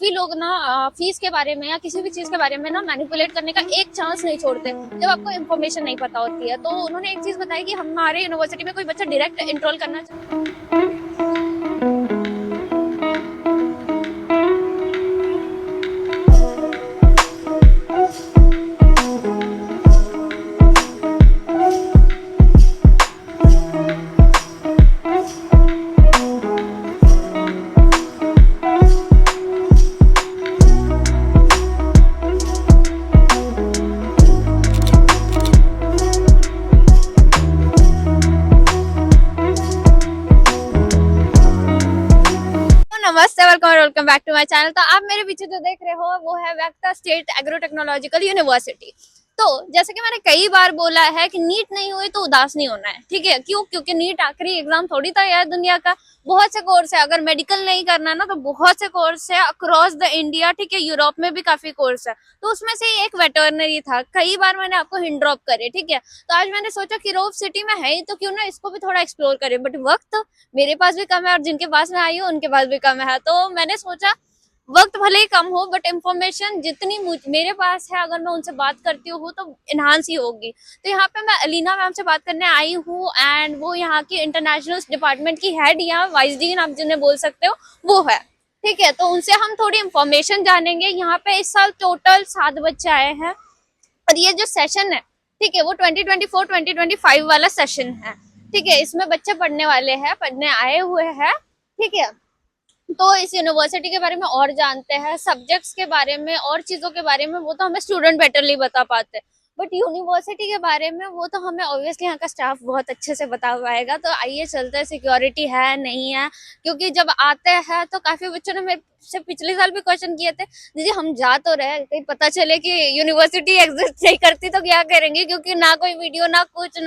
काफी लोग ना फीस के बारे में या किसी भी चीज के बारे में ना मैनिपुलेट करने का एक चांस नहीं छोड़ते जब आपको इन्फॉर्मेशन नहीं पता होती है। तो उन्होंने एक चीज बताई कि हमारे यूनिवर्सिटी में कोई बच्चा डायरेक्ट एनरोल करना नमस्ते, welcome back to my channel. तो आप मेरे पीछे जो देख रहे हो वो है वैक्टा स्टेट एग्रो टेक्नोलॉजिकल यूनिवर्सिटी। तो जैसे कि मैंने कई बार बोला है कि नीट नहीं हुई तो उदास नहीं होना है, ठीक है। क्यों? क्योंकि नीट आखिरी एग्जाम थोड़ी था यार दुनिया का। बहुत से कोर्स है, अगर मेडिकल नहीं करना ना तो बहुत से कोर्स है अक्रॉस द इंडिया, ठीक है। यूरोप में भी काफी कोर्स है, तो उसमें से एक वेटरनरी था। कई बार मैंने आपको हिंट ड्रॉप करे, ठीक है। तो आज मैंने सोचा कि रोव सिटी में है ही तो क्यों ना इसको भी थोड़ा एक्सप्लोर करें, बट वक्त मेरे पास भी कम है और जिनके पास मैं आई हूँ उनके पास भी कम है। तो मैंने सोचा वक्त भले ही कम हो बट इंफॉर्मेशन जितनी मेरे पास है अगर मैं उनसे बात करती हूँ तो इनहांस ही होगी। तो यहाँ पे मैं अलीना मैम से बात करने आई हूँ एंड वो यहाँ की इंटरनेशनल डिपार्टमेंट की हेड या वाइस डीन आप जिन्हें बोल सकते हो वो है, ठीक है। तो उनसे हम थोड़ी इंफॉर्मेशन जानेंगे। यहाँ पे इस साल टोटल 7 बच्चे आए हैं और ये जो सेशन है, ठीक है, वो 2024-2025 वाला सेशन है, ठीक है। इसमें बच्चे पढ़ने वाले हैं, पढ़ने आए हुए हैं, ठीक है। तो इस यूनिवर्सिटी के बारे में और जानते हैं, सब्जेक्ट्स के बारे में और चीजों के बारे में वो तो हमें स्टूडेंट बेटरली बता पाते हैं, बट यूनिवर्सिटी के बारे में वो तो हमें ऑब्वियसली यहाँ का स्टाफ बहुत अच्छे से बता पाएगा। तो आइए चलते हैं, सिक्योरिटी है नहीं है, क्योंकि जब आते हैं तो काफी बच्चों ने मेरे से पिछले साल भी क्वेश्चन किए थे, दीदी हम जा तो रहे कहीं पता चले कि यूनिवर्सिटी एग्जिस्ट नहीं करती तो क्या करेंगे, क्योंकि ना कोई वीडियो ना कुछ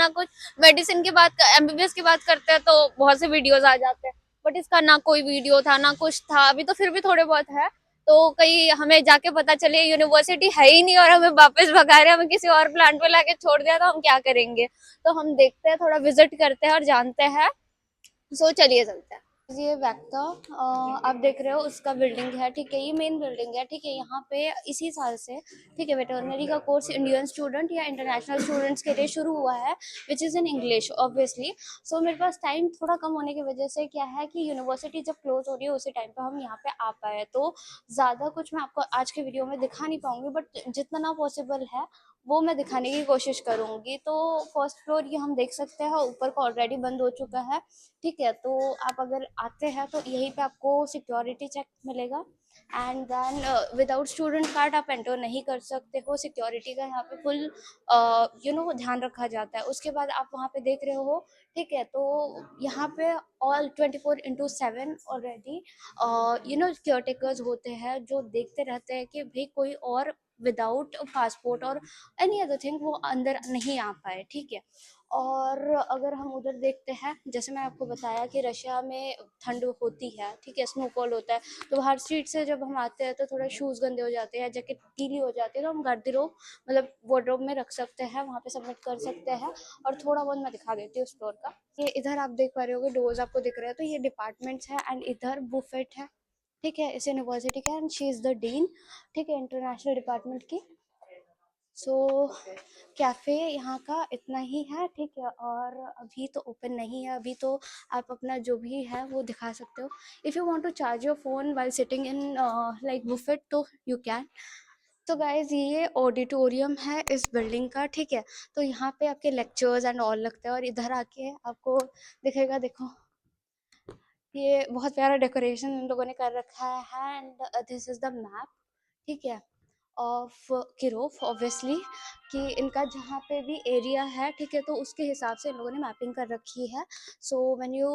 मेडिसिन की बात एमबीबीएस की बात करते हैं तो बहुत से वीडियोज आ जाते हैं, बट इसका ना कोई वीडियो था ना कुछ था। अभी तो फिर भी थोड़े बहुत है, तो कहीं हमें जाके पता चले यूनिवर्सिटी है ही नहीं और हमें वापस भगा रहे, हमें किसी और प्लांट पे लाके छोड़ दिया तो हम क्या करेंगे। तो हम देखते हैं, थोड़ा विजिट करते हैं और जानते हैं। सो चलिए चलते हैं। ये वैक्टा आप देख रहे हो उसका बिल्डिंग है, ठीक है। ये मेन बिल्डिंग है, ठीक है। यहाँ पे इसी साल से, ठीक है, वेटरनरी का कोर्स इंडियन स्टूडेंट या इंटरनेशनल स्टूडेंट्स के लिए शुरू हुआ है, which is in English obviously. So मेरे पास टाइम थोड़ा कम होने की वजह से क्या है कि यूनिवर्सिटी जब क्लोज हो रही है उसी टाइम पे हम यहाँ पे आ पाए, तो ज़्यादा कुछ मैं आपको आज के वीडियो में दिखा नहीं पाऊंगी, बट जितना पॉसिबल है वो मैं दिखाने की कोशिश करूंगी। तो फर्स्ट फ्लोर ये हम देख सकते हैं, ऊपर का ऑलरेडी बंद हो चुका है, ठीक है। तो आप अगर आते हैं तो यहीं पे आपको सिक्योरिटी चेक मिलेगा and then without student card आप एंटर नहीं कर सकते हो। सिक्योरिटी का यहाँ पे फुल ध्यान रखा जाता है। उसके बाद आप वहाँ पे देख रहे हो, ठीक है। तो यहाँ पे ऑल 24/7 ऑलरेडी केयर टेकर्स होते हैं जो देखते रहते हैं कि भाई कोई और विदाउट पासपोर्ट और एनी अदर थिंग वो अंदर नहीं आ पाए, ठीक है। और अगर हम उधर देखते हैं, जैसे मैं आपको बताया कि रशिया में ठंड होती है, ठीक है, स्नोफॉल होता है, तो हर स्ट्रीट से जब हम आते हैं तो थोड़ा शूज़ गंदे हो जाते हैं, जैकेट गीली हो जाती है, तो हम गार्डरोब मतलब वार्डरोब में रख सकते हैं, वहाँ पे सबमिट कर सकते हैं। और थोड़ा बहुत मैं दिखा देती हूँ स्टोर का। ये इधर आप देख पा रहे होगे, डोर्स आपको दिख रहे हैं, तो ये डिपार्टमेंट्स है एंड इधर बुफेट है, ठीक है। इस यूनिवर्सिटी का and she is the dean, ठीक है, इंटरनेशनल डिपार्टमेंट की। सो कैफ़े यहाँ का इतना ही है, ठीक है। और अभी तो ओपन नहीं है, अभी तो आप अपना जो भी है वो दिखा सकते हो। If you want to charge your phone while sitting in like buffet तो यू कैन। तो गाइज ये ऑडिटोरियम है इस बिल्डिंग का, ठीक है। तो यहाँ पे आपके लेक्चर्स एंड ऑल लगते हैं और इधर आके आपको दिखेगा, देखो ये बहुत प्यारा डेकोरेशन इन लोगों ने कर रखा है and this is the map, ठीक है, ऑफ किरोव ऑब्वियसली, कि इनका जहाँ पे भी एरिया है, ठीक है, तो उसके हिसाब से इन लोगों ने मैपिंग कर रखी है। So when you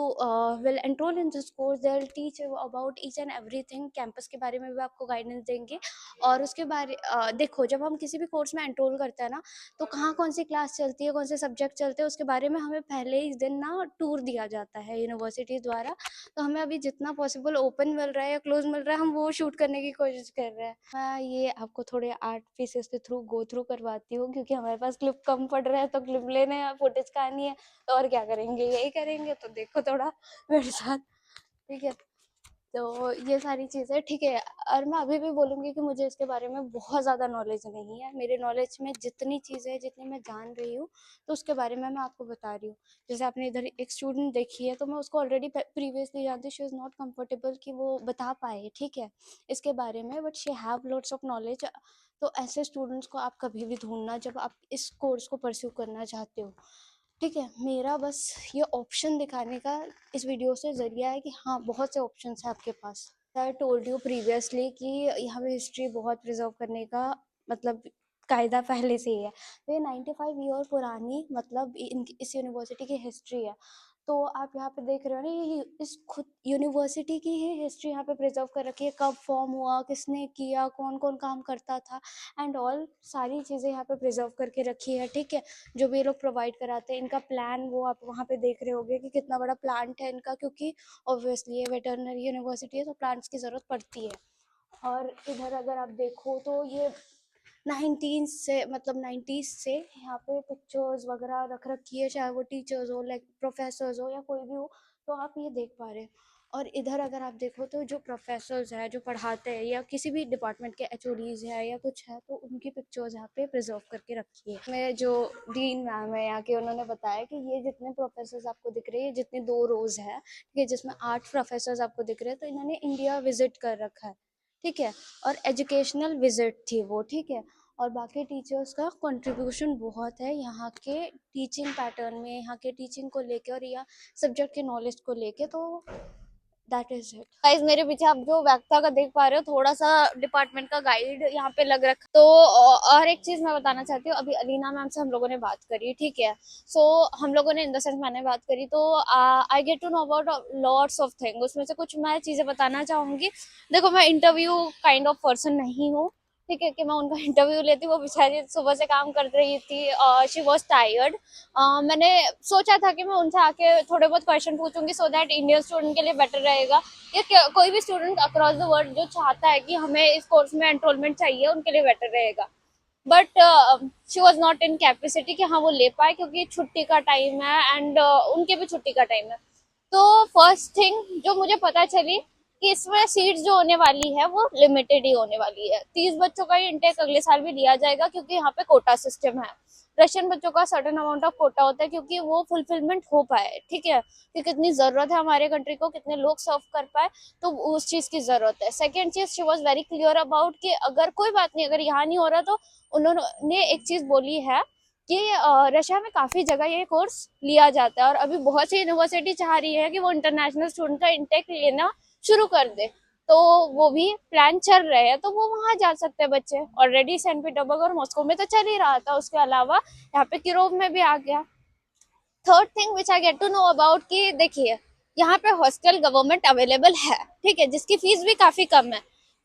will enrol in this course they will teach you about each and everything. Campus के बारे में भी आपको गाइडेंस देंगे और उसके बारे देखो जब हम किसी भी कोर्स में एनरोल करते हैं ना, तो कहाँ कौन सी क्लास चलती है, कौन से सब्जेक्ट चलते हैं, उसके बारे में हमें पहले ही दिन ना टूर दिया जाता है यूनिवर्सिटी द्वारा। तो हमें अभी जितना पॉसिबल ओपन मिल रहा है या क्लोज मिल रहा है हम वो शूट करने की कोशिश कर रहे हैं। मैं ये आपको थोड़े आर्ट पीसेस के थ्रू गो थ्रू करवाती हूँ, क्योंकि हमारे पास क्लिप कम पड़ रहा है तो क्लिप लेने हैं, फुटेज कहानी है, तो और क्या करेंगे, यही करेंगे। तो देखो थोड़ा मेरे साथ, ठीक है। तो ये सारी चीज़ें ठीक है। और मैं अभी भी बोलूँगी कि मुझे इसके बारे में बहुत ज़्यादा नॉलेज नहीं है। मेरे नॉलेज में जितनी चीज़ें हैं, जितनी मैं जान रही हूँ, तो उसके बारे में मैं आपको बता रही हूँ। जैसे आपने इधर एक स्टूडेंट देखी है, तो मैं उसको ऑलरेडी प्रीवियसली जानती, शी इज़ नॉट कंफर्टेबल कि वो बता पाए, ठीक है, इसके बारे में, but she have lots of knowledge. तो ऐसे स्टूडेंट्स को आप कभी भी ढूंढना जब आप इस कोर्स को परस्यू करना चाहते हो, ठीक है। मेरा बस ये ऑप्शन दिखाने का इस वीडियो से ज़रिया है कि हाँ, बहुत से ऑप्शंस हैं आपके पास। आई टोल्ड यू प्रीवियसली कि यहाँ पे हिस्ट्री बहुत प्रिजर्व करने का मतलब कायदा पहले से ही है। तो ये 95 ईयर पुरानी मतलब इस यूनिवर्सिटी की हिस्ट्री है। तो आप यहाँ पे देख रहे हो ना, ये इस खुद यूनिवर्सिटी की ही हिस्ट्री यहाँ पे प्रिजर्व कर रखी है, कब फॉर्म हुआ, किसने किया, कौन कौन काम करता था एंड ऑल, सारी चीज़ें यहाँ पे प्रिजर्व करके रखी है, ठीक है। जो भी ये लोग प्रोवाइड कराते हैं, इनका प्लान वो आप वहाँ पे देख रहे होगे कि कितना बड़ा प्लांट है इनका, क्योंकि ऑब्वियसली ये वेटरनरी यूनिवर्सिटी है तो प्लांट्स की ज़रूरत पड़ती है। और इधर अगर आप देखो तो ये 19 से मतलब 90s से यहाँ पे पिक्चर्स वगैरह रख रखी है, चाहे वो टीचर्स हो, लाइक प्रोफेसर्स हो या कोई भी हो, तो आप ये देख पा रहे हैं। और इधर अगर आप देखो तो जो प्रोफेसर्स हैं जो पढ़ाते हैं या किसी भी डिपार्टमेंट के एचओडीज है या कुछ है, तो उनकी पिक्चर्स यहाँ पे प्रिजर्व करके रखी है। मैं जो डीन मैम है यहाँ के, उन्होंने बताया कि ये जितने प्रोफेसर्स आपको दिख रहे हैं, जितने 2 रोज है, ठीक है, जिसमें 8 प्रोफेसर्स आपको दिख रहे हैं, तो इन्होंने इंडिया विजिट कर रखा है, ठीक है। और एजुकेशनल विजिट थी वो, ठीक है। और बाकी टीचर्स का कंट्रीब्यूशन बहुत है यहाँ के टीचिंग पैटर्न में, यहाँ के टीचिंग को लेके और या सब्जेक्ट के नॉलेज को लेके, तो दैट इज इट। गाइस, मेरे पीछे आप जो व्याख्या का देख पा रहे हो, थोड़ा सा डिपार्टमेंट का गाइड यहाँ पे लग रखा। तो और एक चीज मैं बताना चाहती हूँ, अभी अलीना मैम से हम लोगों ने बात करी, ठीक है। सो हम लोगों ने इन द सेंस मैंने बात करी, तो I get to know about lots of thing. उसमें से कुछ मैं चीजें बताना चाहूंगी। देखो, मैं इंटरव्यू काइंड ऑफ पर्सन नहीं हूँ, ठीक है, कि मैं उनका इंटरव्यू लेती। वो बेचारी सुबह से काम कर रही थी, शी वॉज टायर्ड। मैंने सोचा था कि मैं उनसे आके थोड़े बहुत क्वेश्चन पूछूंगी, सो दैट इंडियन स्टूडेंट के लिए बेटर रहेगा, या कोई भी स्टूडेंट अक्रॉस द वर्ल्ड जो चाहता है कि हमें इस कोर्स में एनरोलमेंट चाहिए, उनके लिए बेटर रहेगा। But she was not in capacity कि हाँ वो ले पाए, क्योंकि छुट्टी का टाइम है एंड उनके भी छुट्टी का टाइम है। तो फर्स्ट थिंग जो मुझे पता चली कि इसमें सीट्स जो होने वाली है वो लिमिटेड ही होने वाली है। 30 बच्चों का ही इंटेक अगले साल भी लिया जाएगा, क्योंकि यहाँ पे कोटा सिस्टम है। रशियन बच्चों का सर्टेन अमाउंट ऑफ कोटा होता है, क्योंकि वो फुलफिलमेंट हो पाए, ठीक है, कि कितनी जरूरत है हमारे कंट्री को, कितने लोग सर्व कर पाए, तो उस चीज की जरूरत है। सेकेंड चीज, she was very clear about कि अगर कोई बात नहीं, अगर यहाँ नहीं हो रहा, तो उन्होंने एक चीज बोली है कि रशिया में काफी जगह ये कोर्स लिया जाता है, और अभी बहुत सी यूनिवर्सिटी चाह रही है कि वो इंटरनेशनल स्टूडेंट का इंटेक लेना शुरू कर दे। तो वो भी प्लान चल रहे हैं, तो वो वहां जा सकते हैं बच्चे। ऑलरेडी सेंट पीटर्सबर्ग और मॉस्को में तो चल ही रहा था, उसके अलावा यहाँ पे किरोव में भी आ गया। Third thing which I get to know about कि देखिए, यहाँ पे हॉस्टल गवर्नमेंट अवेलेबल है, ठीक है, जिसकी फीस भी काफी कम है।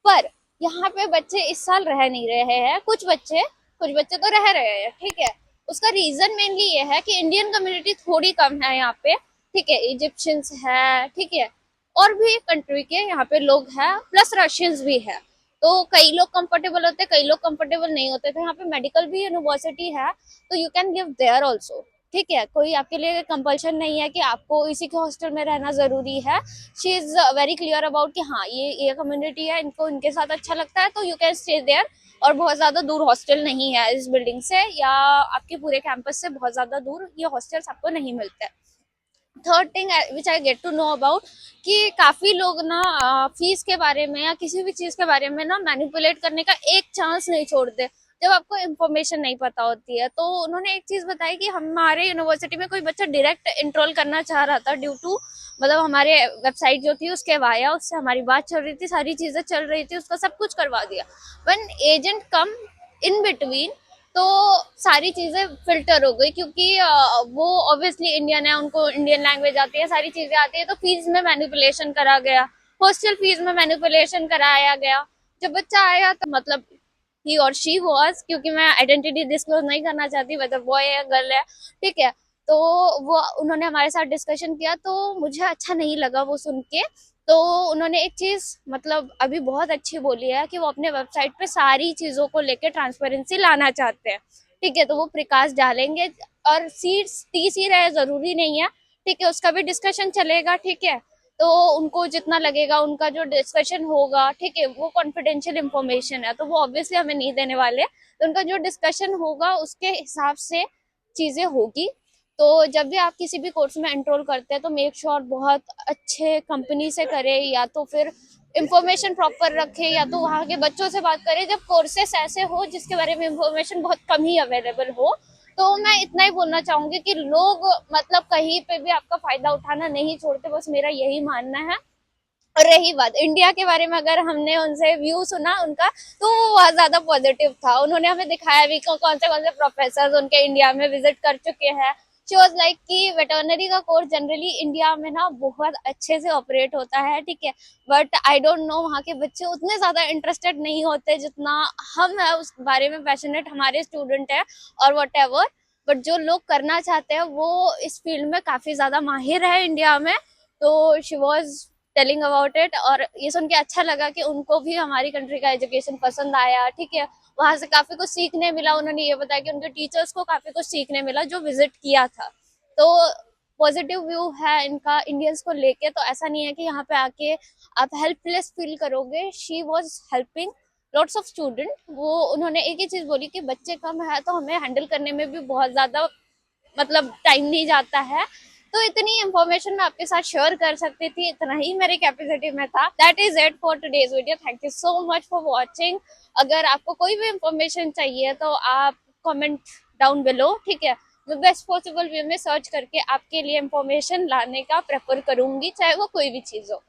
पर यहाँ पे बच्चे इस साल रह नहीं रहे हैं, कुछ बच्चे तो रह रहे हैं, ठीक है। उसका रीजन मेनली ये है कि इंडियन कम्युनिटी थोड़ी कम है यहाँ पे, ठीक है। इजिप्शियंस है, ठीक है, और भी कंट्री के यहाँ पे लोग हैं, प्लस रशियंस भी है। तो कई लोग कंफर्टेबल होते हैं, कई लोग कंफर्टेबल नहीं होते। तो यहाँ पे मेडिकल भी यूनिवर्सिटी है, तो you can live there also, ठीक है। कोई आपके लिए कंपल्शन नहीं है कि आपको इसी के हॉस्टल में रहना जरूरी है। She is very clear about कि हाँ, ये कम्युनिटी है, इनको इनके साथ अच्छा लगता है, तो यू कैन स्टे देयर। और बहुत ज्यादा दूर हॉस्टल नहीं है इस बिल्डिंग से, या आपके पूरे कैंपस से बहुत ज्यादा दूर ये हॉस्टल्स आपको नहीं मिलते। Third thing which I get to know about कि काफी लोग ना फीस के बारे में या किसी भी चीज के बारे में ना मैनिपुलेट करने का एक चांस नहीं छोड़ते, जब आपको इन्फॉर्मेशन नहीं पता होती है। तो उन्होंने एक चीज बताई कि हमारे यूनिवर्सिटी में कोई बच्चा डायरेक्ट एनरोल करना चाह रहा था, ड्यू टू मतलब हमारे वेबसाइट जो थी उसके वाया, उससे हमारी बात चल रही थी, सारी चीजें चल रही थी, उसका सब कुछ करवा दिया। When agent come in between, तो सारी चीजें फिल्टर हो गई, क्योंकि वो ऑब्वियसली इंडियन है, उनको इंडियन लैंग्वेज आती है, सारी चीजें आती है। तो फीस में मैनिपुलेशन करा गया, हॉस्टल फीस में मैनिपुलेशन कराया गया। जब बच्चा आया तो मतलब ही और शी वॉज, क्योंकि मैं आइडेंटिटी डिस्क्लोज नहीं करना चाहती वेदर बॉय है गर्ल है, ठीक है। तो वो उन्होंने हमारे साथ डिस्कशन किया, तो मुझे अच्छा नहीं लगा वो सुन के। तो उन्होंने एक चीज मतलब अभी बहुत अच्छी बोली है कि वो अपने वेबसाइट पे सारी चीजों को लेके ट्रांसपेरेंसी लाना चाहते हैं, ठीक है। तो वो प्रकाश डालेंगे, और सीट्स 30 ही रहे जरूरी नहीं है, ठीक है, उसका भी डिस्कशन चलेगा, ठीक है। तो उनको जितना लगेगा उनका जो डिस्कशन होगा, ठीक है, वो कॉन्फिडेंशियल इंफॉर्मेशन है तो वो ऑब्वियसली हमें नहीं देने वाले। तो उनका जो डिस्कशन होगा उसके हिसाब से चीजें होगी। तो जब भी आप किसी भी कोर्स में एनरोल करते हैं तो मेक श्योर बहुत अच्छे कंपनी से करें, या तो फिर इंफॉर्मेशन प्रॉपर रखें, या तो वहाँ के बच्चों से बात करें जब कोर्सेस ऐसे हो जिसके बारे में इंफॉर्मेशन बहुत कम ही अवेलेबल हो। तो मैं इतना ही बोलना चाहूंगी कि लोग मतलब कहीं पे भी आपका फायदा उठाना नहीं छोड़ते, बस मेरा यही मानना है। और रही बात इंडिया के बारे में, अगर हमने उनसे व्यू सुना उनका तो वो बहुत ज्यादा पॉजिटिव था। उन्होंने हमें दिखाया भी कौन से प्रोफेसर उनके इंडिया में विजिट कर चुके हैं। शी वॉज लाइक कि वेटरनरी का कोर्स जनरली इंडिया में ना बहुत अच्छे से ऑपरेट होता है, ठीक है, बट आई डोंट नो वहाँ के बच्चे उतने ज्यादा इंटरेस्टेड नहीं होते जितना हम है उस बारे में पैशनेट हमारे स्टूडेंट है और वट एवर। बट जो लोग करना चाहते हैं वो इस फील्ड में काफी ज्यादा माहिर है इंडिया में। तो she was telling about it, और ये सुन के अच्छा लगा कि उनको भी हमारी कंट्री का एजुकेशन पसंद आया, ठीक है, वहां से काफी कुछ सीखने मिला। उन्होंने ये बताया कि उनके टीचर्स को काफी कुछ सीखने मिला जो विजिट किया था। तो पॉजिटिव व्यू है इनका इंडियंस को लेके। तो ऐसा नहीं है कि यहाँ पे आके आप हेल्पलेस फील करोगे। She was helping lots of student. वो उन्होंने एक ही चीज बोली कि बच्चे कम है तो हमें हैंडल करने में भी बहुत ज्यादा मतलब टाइम नहीं जाता है। तो इतनी इंफॉर्मेशन मैं आपके साथ शेयर कर सकती थी, इतना ही मेरे कैपेसिटी में था। That is it for today's video. Thank you so much for watching. अगर आपको कोई भी इंफॉर्मेशन चाहिए तो आप कमेंट डाउन बिलो, ठीक है, मैं बेस्ट पॉसिबल वे में सर्च करके आपके लिए इंफॉर्मेशन लाने का प्रेफर करूंगी, चाहे वो कोई भी चीज हो।